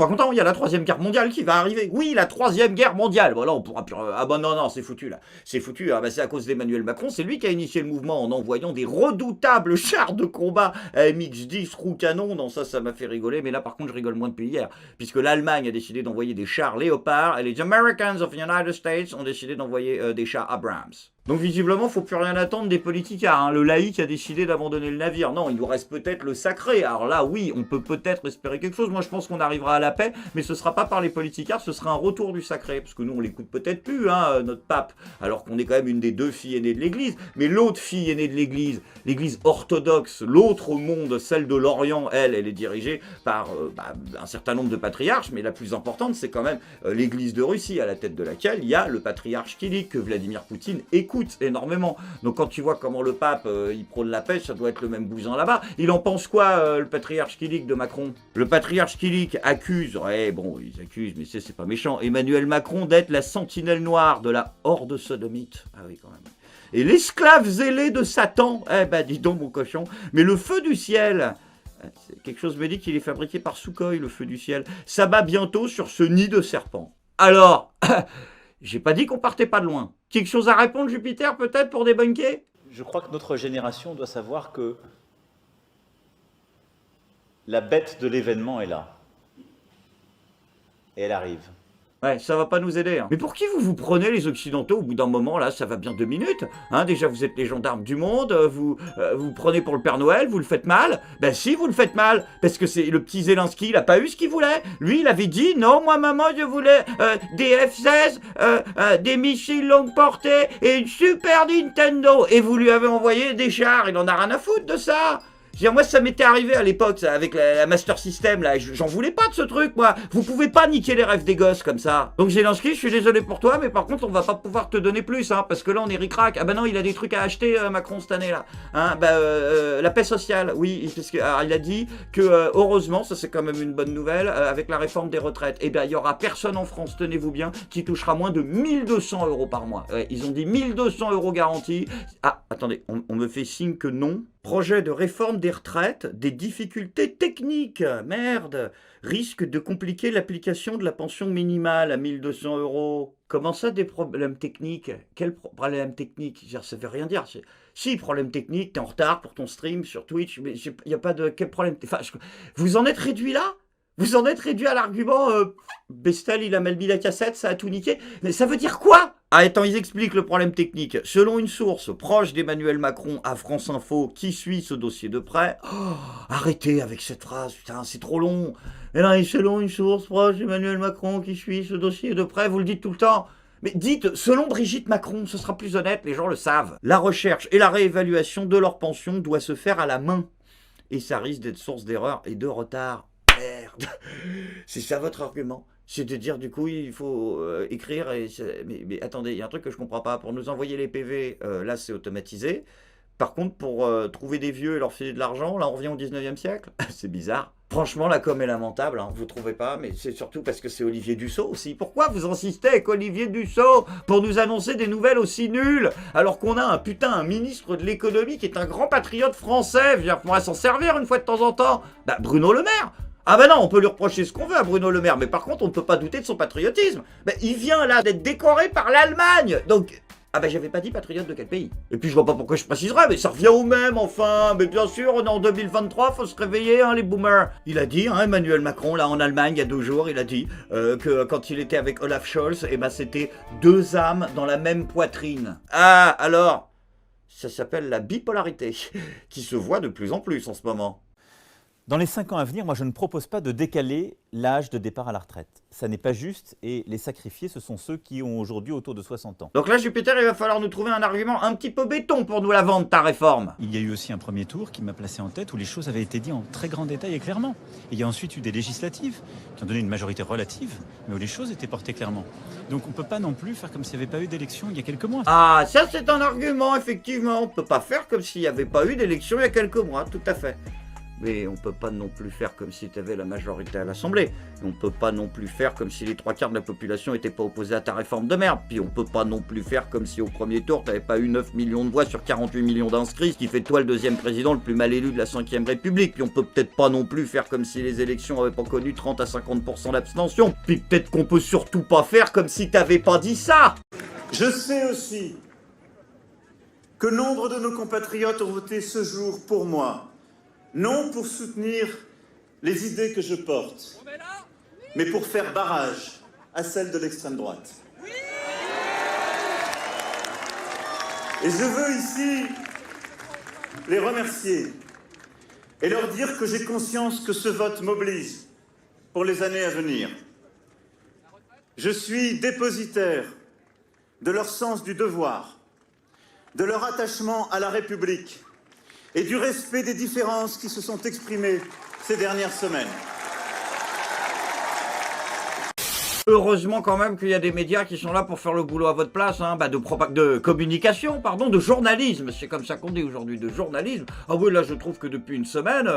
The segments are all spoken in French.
pas content, il y a la troisième guerre mondiale qui va arriver. Oui, la troisième guerre mondiale. Voilà, on pourra plus... Ah bah non, c'est foutu là. C'est foutu, ah bah c'est à cause d'Emmanuel Macron, c'est lui qui a initié le mouvement en envoyant des redoutables chars de combat MX-10 roues canon. Non, ça m'a fait rigoler, mais là par contre je rigole moins depuis hier, puisque l'Allemagne a décidé d'envoyer des chars Léopard et les Americans of the United States ont décidé d'envoyer des chars Abrams. Donc visiblement, faut plus rien attendre des politicards. Hein. Le laïc a décidé d'abandonner le navire. Non, il nous reste peut-être le sacré. Alors là, oui, on peut peut-être espérer quelque chose. Moi, je pense qu'on arrivera à la paix, mais ce sera pas par les politicards, ce sera un retour du sacré. Parce que nous, on l'écoute peut-être plus, hein, notre pape, alors qu'on est quand même une des deux filles aînées de l'Église. Mais l'autre fille aînée de l'Église, l'Église orthodoxe, l'autre monde, celle de l'Orient, elle est dirigée par un certain nombre de patriarches, mais la plus importante, c'est quand même l'Église de Russie, à la tête de laquelle il y a le patriarche Kirill, que Vladimir Poutine écoute énormément. Donc quand tu vois comment le pape il prône la paix, ça doit être le même bousin là-bas. Il en pense quoi le patriarche Kirill de Macron? Le patriarche Kirill accuse, ils accusent, mais c'est pas méchant, Emmanuel Macron d'être la sentinelle noire de la horde sodomite. Ah oui quand même. Et l'esclave zélé de Satan. Dis donc mon cochon. Mais le feu du ciel, quelque chose me dit qu'il est fabriqué par Sukhoi, le feu du ciel. Ça bat bientôt sur ce nid de serpent. Alors, j'ai pas dit qu'on partait pas de loin. Quelque chose à répondre, Jupiter, peut-être, pour débunker? Je crois que notre génération doit savoir que la bête de l'événement est là. Et elle arrive. Ouais, ça va pas nous aider. Hein. Mais pour qui vous prenez, les Occidentaux? Au bout d'un moment, là, ça va bien 2 minutes. Hein, déjà, vous êtes les gendarmes du monde, vous prenez pour le Père Noël, vous le faites mal. Ben si, vous le faites mal, parce que c'est le petit Zelensky, il a pas eu ce qu'il voulait. Lui, il avait dit, non, moi, maman, je voulais des F-16, des missiles longue portée et une Super Nintendo. Et vous lui avez envoyé des chars, il en a rien à foutre de ça. Moi, ça m'était arrivé à l'époque, ça, avec la Master System, là, j'en voulais pas de ce truc, moi. Vous pouvez pas niquer les rêves des gosses comme ça. Donc Zelensky, je suis désolé pour toi, mais par contre, on va pas pouvoir te donner plus, hein, parce que là, on est ric-rac. Ah bah non, il a des trucs à acheter, Macron, cette année, là. Hein, la paix sociale, oui, parce que, alors, il a dit que, heureusement, ça c'est quand même une bonne nouvelle, avec la réforme des retraites, eh bien, il y aura personne en France, tenez-vous bien, qui touchera moins de 1200 € par mois. Ouais, ils ont dit 1200 € garantis. Ah, attendez, on me fait signe que non. Projet de réforme des retraites, des difficultés techniques, merde, risque de compliquer l'application de la pension minimale à 1200 €. Comment ça, des problèmes techniques? Quel problème technique? Ça veut rien dire. Si, problème technique, t'es en retard pour ton stream sur Twitch, mais il n'y a pas de... Quel problème? Enfin, vous en êtes réduit là? Vous en êtes réduit à l'argument Bestel, il a mal mis la cassette, ça a tout niqué. Mais ça veut dire quoi? Ah, attends, ils expliquent le problème technique. Selon une source proche d'Emmanuel Macron à France Info qui suit ce dossier de près... Oh, arrêtez avec cette phrase, putain, c'est trop long. Mais non, et selon une source proche d'Emmanuel Macron qui suit ce dossier de près, vous le dites tout le temps. Mais dites, selon Brigitte Macron, ce sera plus honnête, les gens le savent. La recherche et la réévaluation de leur pension doit se faire à la main. Et ça risque d'être source d'erreur et de retard. Merde. C'est ça votre argument? C'est de dire du coup il faut écrire et mais attendez, il y a un truc que je comprends pas. Pour nous envoyer les PV, là c'est automatisé. Par contre pour trouver des vieux et leur filer de l'argent, là on revient au 19e siècle. C'est bizarre. Franchement la com est lamentable, hein, vous trouvez pas? Mais c'est surtout parce que c'est Olivier Dussopt aussi. Pourquoi vous insistez avec Olivier Dussopt pour nous annoncer des nouvelles aussi nulles alors qu'on a un ministre de l'économie qui est un grand patriote français, on pourrait s'en servir une fois de temps en temps. Bah Bruno Le Maire. Ah bah non, on peut lui reprocher ce qu'on veut à Bruno Le Maire, mais par contre, on ne peut pas douter de son patriotisme. Bah, il vient là d'être décoré par l'Allemagne, donc... Ah bah j'avais pas dit patriote de quel pays. Et puis je vois pas pourquoi je préciserais, mais ça revient au même, enfin. Mais bien sûr, on est en 2023, faut se réveiller, hein, les boomers. Il a dit, hein, Emmanuel Macron, là en Allemagne, il y a 2 jours, il a dit que quand il était avec Olaf Scholz, eh ben c'était 2 âmes dans la même poitrine. Ah, alors, ça s'appelle la bipolarité, qui se voit de plus en plus en ce moment. Dans les 5 ans à venir, moi je ne propose pas de décaler l'âge de départ à la retraite. Ça n'est pas juste et les sacrifiés, ce sont ceux qui ont aujourd'hui autour de 60 ans. Donc là, Jupiter, il va falloir nous trouver un argument un petit peu béton pour nous la vendre, ta réforme. Il y a eu aussi un premier tour qui m'a placé en tête où les choses avaient été dites en très grand détail et clairement. Et il y a ensuite eu des législatives qui ont donné une majorité relative, mais où les choses étaient portées clairement. Donc on ne peut pas non plus faire comme s'il n'y avait pas eu d'élection il y a quelques mois. Ah, ça c'est un argument, effectivement. On ne peut pas faire comme s'il n'y avait pas eu d'élection il y a quelques mois, tout à fait. Mais on peut pas non plus faire comme si tu avais la majorité à l'Assemblée. On peut pas non plus faire comme si les 3/4 de la population étaient pas opposés à ta réforme de merde. Puis on peut pas non plus faire comme si au premier tour t'avais pas eu 9 millions de voix sur 48 millions d'inscrits, ce qui fait de toi le deuxième président le plus mal élu de la 5ème République. Puis on peut peut-être pas non plus faire comme si les élections avaient pas connu 30 à 50% d'abstention. Puis peut-être qu'on peut surtout pas faire comme si t'avais pas dit ça. Je sais aussi que nombre de nos compatriotes ont voté ce jour pour moi, non pour soutenir les idées que je porte, mais pour faire barrage à celles de l'extrême droite. Et je veux ici les remercier et leur dire que j'ai conscience que ce vote m'oblige pour les années à venir. Je suis dépositaire de leur sens du devoir, de leur attachement à la République et du respect des différences qui se sont exprimées ces dernières semaines. Heureusement quand même qu'il y a des médias qui sont là pour faire le boulot à votre place, hein, de communication, pardon, de journalisme, c'est comme ça qu'on dit aujourd'hui, de journalisme. Ah oui, là je trouve que depuis une semaine,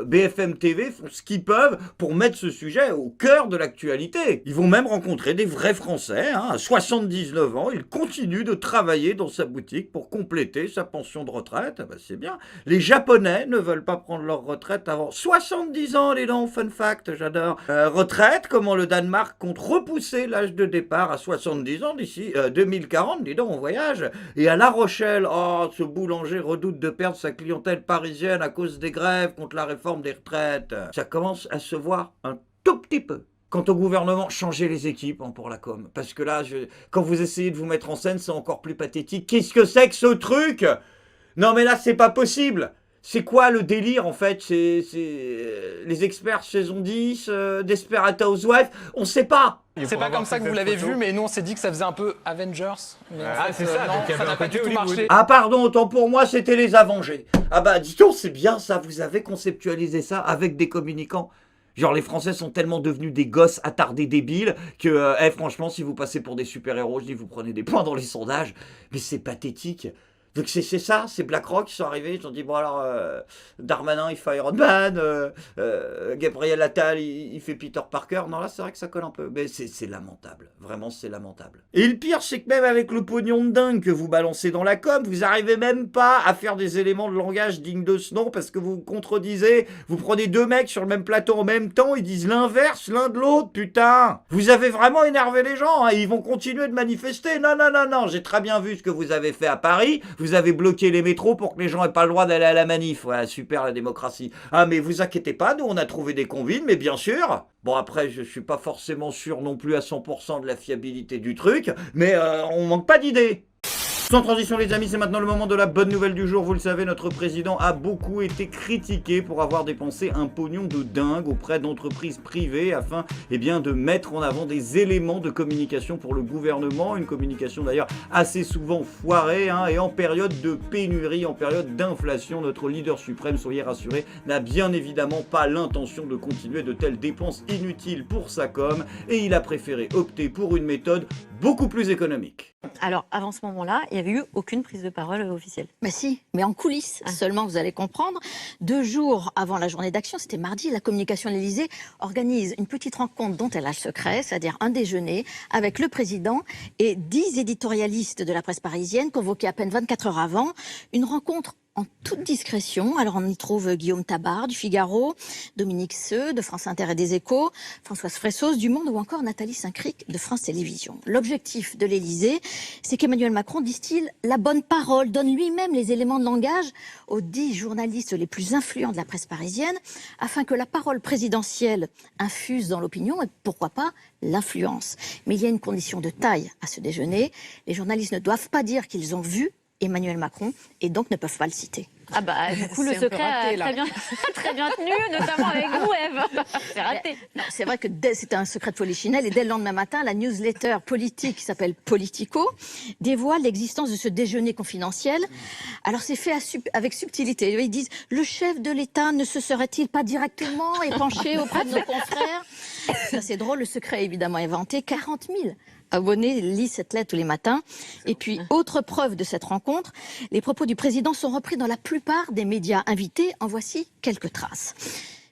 BFM TV font ce qu'ils peuvent pour mettre ce sujet au cœur de l'actualité. Ils vont même rencontrer des vrais Français, hein, à 79 ans, ils continuent de travailler dans sa boutique pour compléter sa pension de retraite, bah, c'est bien. Les Japonais ne veulent pas prendre leur retraite avant 70 ans, les dents, fun fact, j'adore. Retraite, comment le Danemark compte repousser l'âge de départ à 70 ans d'ici 2040, dis donc, on voyage. Et à La Rochelle, oh, ce boulanger redoute de perdre sa clientèle parisienne à cause des grèves contre la réforme des retraites. Ça commence à se voir un tout petit peu. Quant au gouvernement, changez les équipes hein, pour la com. Parce que là, quand vous essayez de vous mettre en scène, c'est encore plus pathétique. Qu'est-ce que c'est que ce truc? Non mais là, c'est pas possible. C'est quoi le délire en fait? C'est les experts saison 10, Desperate Housewives, on sait pas. C'est pas comme ça que vous l'avez vu, mais nous on s'est dit que ça faisait un peu Avengers. Mais Ah c'est ça, donc il y avait ça n'a un pas côté du tout Hollywood. marché. Ah pardon, autant pour moi, c'était les Avengers. Ah bah dis donc, c'est bien ça, vous avez conceptualisé ça avec des communicants. Genre les Français sont tellement devenus des gosses attardés débiles que, franchement, si vous passez pour des super-héros, je dis vous prenez des points dans les sondages, mais c'est pathétique. Donc c'est ça, c'est BlackRock qui sont arrivés, ils ont dit bon alors Darmanin il fait Iron Man, Gabriel Attal il fait Peter Parker. Non là c'est vrai que ça colle un peu, mais c'est lamentable, vraiment c'est lamentable. Et le pire c'est que même avec le pognon de dingue que vous balancez dans la com, vous arrivez même pas à faire des éléments de langage dignes de ce nom parce que vous vous contredisez, vous prenez deux mecs sur le même plateau en même temps, ils disent l'inverse l'un de l'autre, putain. Vous avez vraiment énervé les gens, hein, ils vont continuer de manifester. Non, j'ai très bien vu ce que vous avez fait à Paris. Vous avez bloqué les métros pour que les gens aient pas le droit d'aller à la manif. Voilà, super la démocratie. Ah, mais vous inquiétez pas, nous on a trouvé des convicts, mais bien sûr. Bon, après, je suis pas forcément sûr non plus à 100% de la fiabilité du truc, mais on manque pas d'idées. Sans transition les amis, c'est maintenant le moment de la bonne nouvelle du jour. Vous le savez, notre président a beaucoup été critiqué pour avoir dépensé un pognon de dingue auprès d'entreprises privées afin de mettre en avant des éléments de communication pour le gouvernement. Une communication d'ailleurs assez souvent foirée et en période de pénurie, en période d'inflation. Notre leader suprême, soyez rassurés, n'a bien évidemment pas l'intention de continuer de telles dépenses inutiles pour sa com et il a préféré opter pour une méthode beaucoup plus économique. Alors, avant ce moment-là, il n'y avait eu aucune prise de parole officielle. Mais si, mais en coulisses seulement, vous allez comprendre. 2 jours avant la journée d'action, c'était mardi, la communication de l'Élysée organise une petite rencontre dont elle a le secret, c'est-à-dire un déjeuner avec le président et 10 éditorialistes de la presse parisienne convoqués à peine 24 heures avant. Une rencontre en toute discrétion. Alors on y trouve Guillaume Tabar du Figaro, Dominique Seux de France Inter et des Échos, Françoise Fressos du Monde ou encore Nathalie Saint-Cric de France Télévisions. L'objectif de l'Élysée, c'est qu'Emmanuel Macron distille la bonne parole, donne lui-même les éléments de langage aux 10 journalistes les plus influents de la presse parisienne, afin que la parole présidentielle infuse dans l'opinion et pourquoi pas l'influence. Mais il y a une condition de taille à ce déjeuner. Les journalistes ne doivent pas dire qu'ils ont vu Emmanuel Macron et donc ne peuvent pas le citer. Ah bah du coup le secret a très bien tenu, notamment avec vous Ève. C'est raté. C'est vrai que c'était un secret de polichinelle et dès le lendemain matin, la newsletter politique qui s'appelle Politico dévoile l'existence de ce déjeuner confidentiel. Alors c'est fait avec subtilité. Ils disent le chef de l'État ne se serait-il pas directement épanché auprès de nos confrères? Ça c'est drôle, le secret est évidemment inventé. 40 000 abonnés lisent cette lettre tous les matins. Et puis, autre preuve de cette rencontre, les propos du président sont repris dans la plupart plupart des médias invités en voici quelques traces.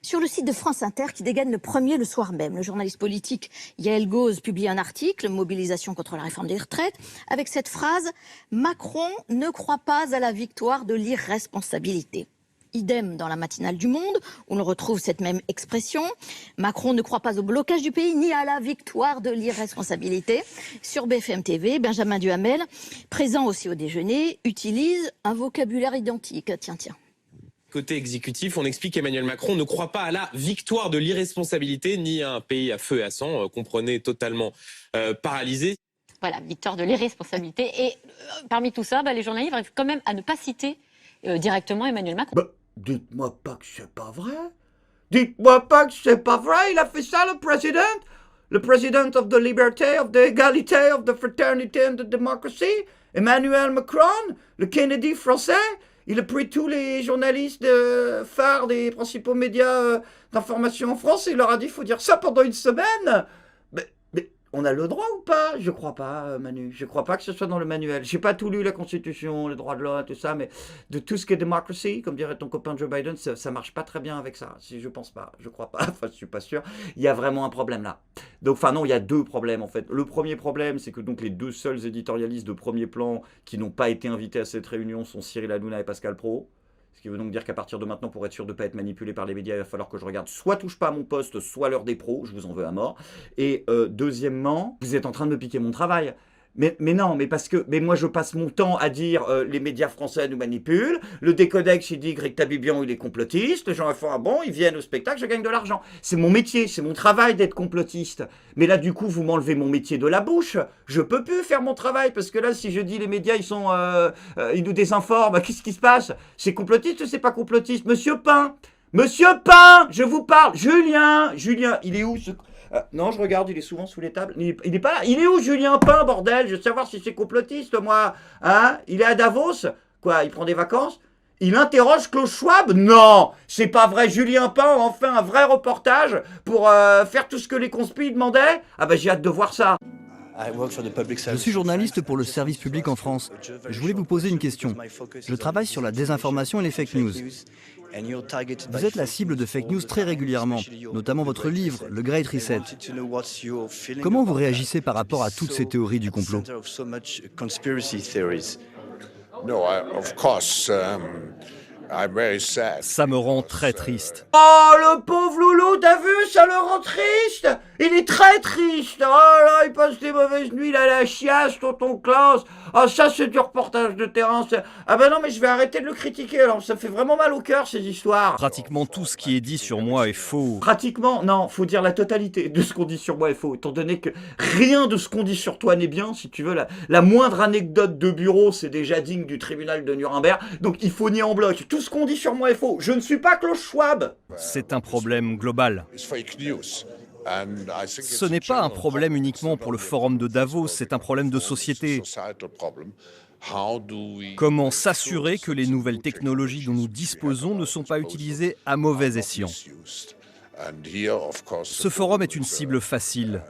Sur le site de France Inter, qui dégaine le premier le soir même, le journaliste politique Yael Gauze publie un article, Mobilisation contre la réforme des retraites, avec cette phrase « Macron ne croit pas à la victoire de l'irresponsabilité ». Idem dans la matinale du Monde, où l'on retrouve cette même expression. Macron ne croit pas au blocage du pays ni à la victoire de l'irresponsabilité. Sur BFM TV, Benjamin Duhamel, présent aussi au déjeuner, utilise un vocabulaire identique. Tiens. Côté exécutif, on explique qu'Emmanuel Macron ne croit pas à la victoire de l'irresponsabilité ni à un pays à feu et à sang, comprenez totalement paralysé. Voilà, victoire de l'irresponsabilité. Et parmi tout ça, les journalistes arrivent quand même à ne pas citer directement Emmanuel Macron. Dites-moi pas que c'est pas vrai. Dites-moi pas que c'est pas vrai. Il a fait ça, le président. Le président of the liberté, of the égalité, of the fraternity and the democracy. Emmanuel Macron, le Kennedy français. Il a pris tous les journalistes phares des principaux médias d'information en France et il leur a dit il faut dire ça pendant une semaine. Mais on a le droit ou pas? Je crois pas, Manu. Je crois pas que ce soit dans le manuel. J'ai pas tout lu, la Constitution, les droits de l'homme, tout ça, mais de tout ce qui est démocratie, comme dirait ton copain Joe Biden, ça marche pas très bien avec ça. Si je pense pas, je crois pas. Enfin, je suis pas sûr. Il y a vraiment un problème là. Donc, enfin non, il y a deux problèmes en fait. Le premier problème, c'est que donc les deux seuls éditorialistes de premier plan qui n'ont pas été invités à cette réunion sont Cyril Hanouna et Pascal Praud. Ce qui veut donc dire qu'à partir de maintenant, pour être sûr de ne pas être manipulé par les médias, il va falloir que je regarde soit touche pas à mon poste, soit l'heure des pros, je vous en veux à mort. Et deuxièmement, vous êtes en train de me piquer mon travail. Mais non, mais moi je passe mon temps à dire les médias français nous manipulent, le Décodex il dit Greg Tabibian il est complotiste, les gens font ah bon, ils viennent au spectacle, je gagne de l'argent. C'est mon métier, c'est mon travail d'être complotiste. Mais là du coup vous m'enlevez mon métier de la bouche, je peux plus faire mon travail parce que là si je dis les médias ils nous désinforment, qu'est-ce qui se passe? C'est complotiste ou c'est pas complotiste? Monsieur Pain, je vous parle, Julien, il est où ce... non, je regarde, il est souvent sous les tables. Il est pas là. Il est où, Julien Pain, bordel? Je veux savoir si c'est complotiste, moi. Hein? Il est à Davos? Quoi, il prend des vacances? Il interroge Klaus Schwab? Non, c'est pas vrai. Julien Pain a enfin un vrai reportage pour faire tout ce que les conspis demandaient? Ah j'ai hâte de voir ça. Je suis journaliste pour le service public en France. Je voulais vous poser une question. Je travaille sur la désinformation et les fake news. Vous êtes la cible de fake news très régulièrement, notamment votre livre, Le Great Reset. Comment vous réagissez par rapport à toutes ces théories du complot? Ça me rend très triste. Oh, le pauvre loulou, t'as vu, ça le rend triste. Il est très triste. Oh là, il passe des mauvaises nuits, là, la chiasse, tonton Klaus. Ah, ça, c'est du reportage de terrain. Ah non, mais je vais arrêter de le critiquer, alors ça fait vraiment mal au cœur, ces histoires. Pratiquement tout ce qui est dit sur moi est faux. Pratiquement, non, faut dire la totalité de ce qu'on dit sur moi est faux, étant donné que rien de ce qu'on dit sur toi n'est bien. Si tu veux, la moindre anecdote de bureau, c'est déjà digne du tribunal de Nuremberg, donc il faut nier en bloc. Tout ce qu'on dit sur moi est faux. Je ne suis pas Klaus Schwab. C'est un problème global. Ce n'est pas un problème uniquement pour le forum de Davos, c'est un problème de société. Comment s'assurer que les nouvelles technologies dont nous disposons ne sont pas utilisées à mauvais escient? Ce forum est une cible facile,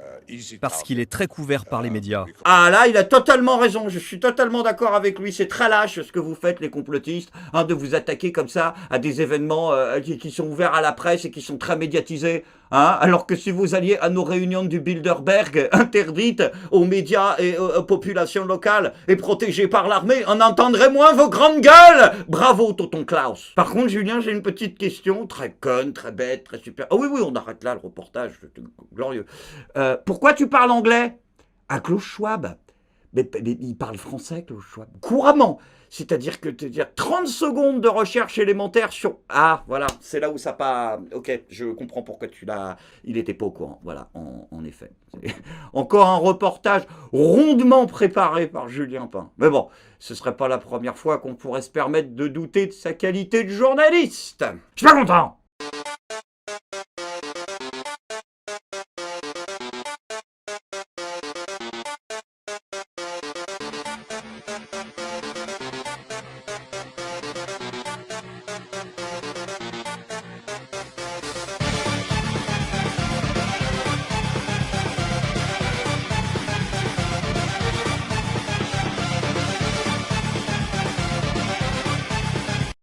parce qu'il est très couvert par les médias. Ah là, il a totalement raison, je suis totalement d'accord avec lui, c'est très lâche ce que vous faites les complotistes, de vous attaquer comme ça à des événements qui sont ouverts à la presse et qui sont très médiatisés. Alors que si vous alliez à nos réunions du Bilderberg, interdites aux médias et aux populations locales et protégées par l'armée, on entendrait moins vos grandes gueules. Bravo, tonton Klaus. Par contre, Julien, j'ai une petite question, très conne, très bête, très super. Ah oui, on arrête là le reportage, c'est glorieux. Pourquoi tu parles anglais? À Klaus Schwab. Mais il parle français, Klaus Schwab. Couramment. C'est-à-dire que 30 secondes de recherche élémentaire sur... Ah, voilà, c'est là où ça pas... Ok, je comprends pourquoi tu l'as... Il était pas au courant, voilà, en effet. Encore un reportage rondement préparé par Julien Pain. Mais bon, ce serait pas la première fois qu'on pourrait se permettre de douter de sa qualité de journaliste. Je suis pas content.